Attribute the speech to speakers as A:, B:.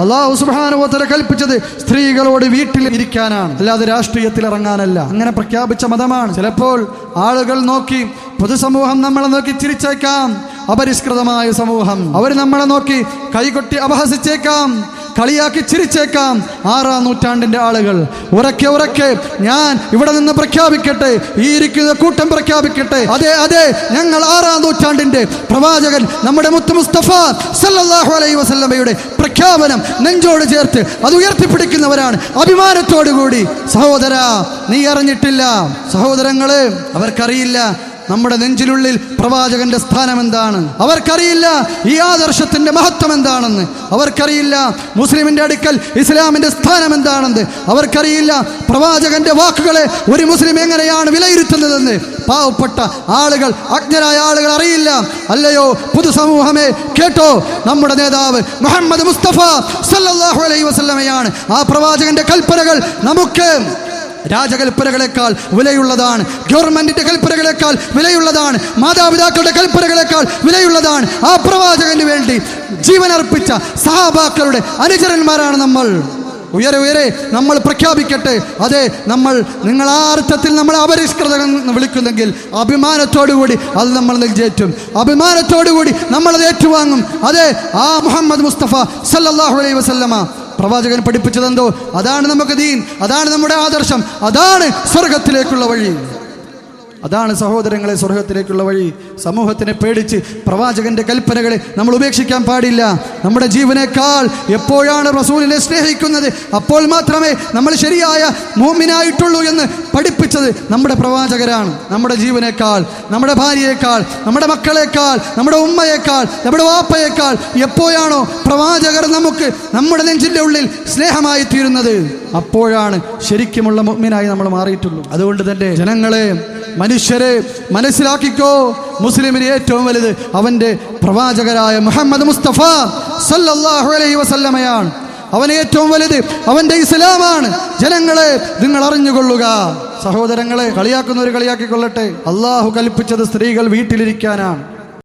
A: അല്ലാഹു സുബ്ഹാനഹു വ തആല കൽപ്പിച്ചത് സ്ത്രീകളോട് വീട്ടിൽ ഇരിക്കാനാണ്, അല്ലാതെ രാഷ്ട്രീയത്തിൽ ഇറങ്ങാനല്ല. അങ്ങനെ പ്രഖ്യാപിച്ച മതമാണ്. ചിലപ്പോൾ ആളുകൾ നോക്കി, പൊതുസമൂഹം നമ്മളെ നോക്കി ചിരിച്ചേക്കാം, അപരിഷ്കൃതമായ സമൂഹം. അവർ നമ്മളെ നോക്കി കൈകൊട്ടി അപഹസിച്ചേക്കാം, കളിയാക്കി ചിരിച്ചേക്കാം. 6-ാം നൂറ്റാണ്ടിന്റെ ആളുകൾ ഉറക്കെ ഉറക്കെ ഞാൻ ഇവിടെ നിന്ന് പ്രഖ്യാപിക്കട്ടെ, ഈ ഇരിക്കുന്ന കൂട്ടം പ്രഖ്യാപിക്കട്ടെ, അതെ അതെ, ഞങ്ങൾ 6-ാം നൂറ്റാണ്ടിന്റെ പ്രവാചകൻ നമ്മുടെ മുത്ത് മുസ്തഫ സല്ലല്ലാഹു അലൈഹി വസല്ലമയുടെ പ്രഖ്യാപനം നെഞ്ചോട് ചേർത്ത് അത് ഉയർത്തിപ്പിടിക്കുന്നവരാണ് അഭിമാനത്തോടുകൂടി. സഹോദരാ, നീ അറിഞ്ഞിട്ടില്ല, സഹോദരങ്ങളെ, അവർക്കറിയില്ല നമ്മുടെ നെഞ്ചിനുള്ളിൽ പ്രവാചകന്റെ സ്ഥാനം എന്താണ്. അവർക്കറിയില്ല ഈ ആദർശത്തിന്റെ മഹത്വം എന്താണെന്ന്. അവർക്കറിയില്ല മുസ്ലിമിന്റെ അടുക്കൽ ഇസ്ലാമിന്റെ സ്ഥാനം എന്താണെന്ന്. അവർക്കറിയില്ല പ്രവാചകന്റെ വാക്കുകളെ ഒരു മുസ്ലിം എങ്ങനെയാണ് വിലയിരുത്തുന്നതെന്ന്. പാവപ്പെട്ട ആളുകൾ, അജ്ഞരായ ആളുകൾ അറിയില്ല. അല്ലയോ പൊതുസമൂഹമേ, കേട്ടോ, നമ്മുടെ നേതാവ് മുഹമ്മദ് മുസ്തഫ സല്ലല്ലാഹു അലൈഹി വസല്ലമയാണ്. ആ പ്രവാചകന്റെ കൽപ്പനകൾ നമുക്ക് രാജകൽപ്പനകളെക്കാൾ വിലയുള്ളതാണ്, ഗവൺമെന്റിന്റെ കൽപ്പനകളെക്കാൾ വിലയുള്ളതാണ്, മാതാപിതാക്കളുടെ കൽപ്പനകളെക്കാൾ വിലയുള്ളതാണ്. ആ പ്രവാചകന് വേണ്ടി ജീവനർപ്പിച്ച സഹാബാക്കളുടെ അനുചരന്മാരാണ് നമ്മൾ. ഉയരെ നമ്മൾ പ്രഖ്യാപിക്കട്ടെ, അതെ, നിങ്ങൾ ആ അർത്ഥത്തിൽ നമ്മളെ അപരിഷ്കൃതം വിളിക്കുന്നെങ്കിൽ അഭിമാനത്തോടുകൂടി അത് നമ്മൾ നെഞ്ചേറ്റും, അഭിമാനത്തോടുകൂടി നമ്മളത് ഏറ്റുവാങ്ങും. അതെ, ആ മുഹമ്മദ് മുസ്തഫ സല്ലല്ലാഹു അലൈഹി വസല്ലമ പ്രവാചകൻ പഠിപ്പിച്ചതെന്തോ അതാണ് നമുക്ക് ദീൻ, അതാണ് നമ്മുടെ ആദർശം, അതാണ് സ്വർഗത്തിലേക്കുള്ള വഴി. അതാണ് സഹോദരങ്ങളെ സ്വർഗത്തിലേക്കുള്ള വഴി. സമൂഹത്തിനെ പേടിച്ച് പ്രവാചകന്റെ കൽപ്പനകളെ നമ്മൾ ഉപേക്ഷിക്കാൻ പാടില്ല. നമ്മുടെ ജീവനേക്കാൾ എപ്പോഴാണ് റസൂലിനെ സ്നേഹിക്കുന്നത് അപ്പോൾ മാത്രമേ നമ്മൾ ശരിയായ മുഅ്മിനായിട്ടുള്ളൂ എന്ന് പഠിപ്പിച്ചത് നമ്മുടെ പ്രവാചകരാണ്. നമ്മുടെ ജീവനേക്കാൾ, നമ്മുടെ ഭാര്യയേക്കാൾ, നമ്മുടെ മക്കളേക്കാൾ, നമ്മുടെ ഉമ്മയേക്കാൾ, നമ്മുടെ വാപ്പയേക്കാൾ എപ്പോഴാണോ പ്രവാചകർ നമുക്ക് നമ്മുടെ നെഞ്ചിൻ്റെ ഉള്ളിൽ സ്നേഹമായി തീരുന്നത് അപ്പോഴാണ് ശരിക്കുമുള്ള മുഅ്മിനായി നമ്മൾ മാറിയിട്ടുള്ളൂ. അതുകൊണ്ട് തന്നെ ജനങ്ങളെ, മനുഷ്യരെ മനസ്സിലാക്കിക്കോ, മുസ്ലിമിന് ഏറ്റവും വലുത് അവൻ്റെ പ്രവാചകരായ മുഹമ്മദ് മുസ്തഫ സല്ലല്ലാഹു അലൈഹി വസല്ലമയാണ്. അവന് ഏറ്റവും വലുത് അവൻ്റെ ഇസ്ലാമാണ്. ജനങ്ങളെ, നിങ്ങൾ അറിഞ്ഞുകൊള്ളുക. സഹോദരങ്ങളെ, കളിയാക്കുന്നവർ കളിയാക്കിക്കൊള്ളട്ടെ. അള്ളാഹു കൽപ്പിച്ചത് സ്ത്രീകൾ വീട്ടിലിരിക്കാനാണ്.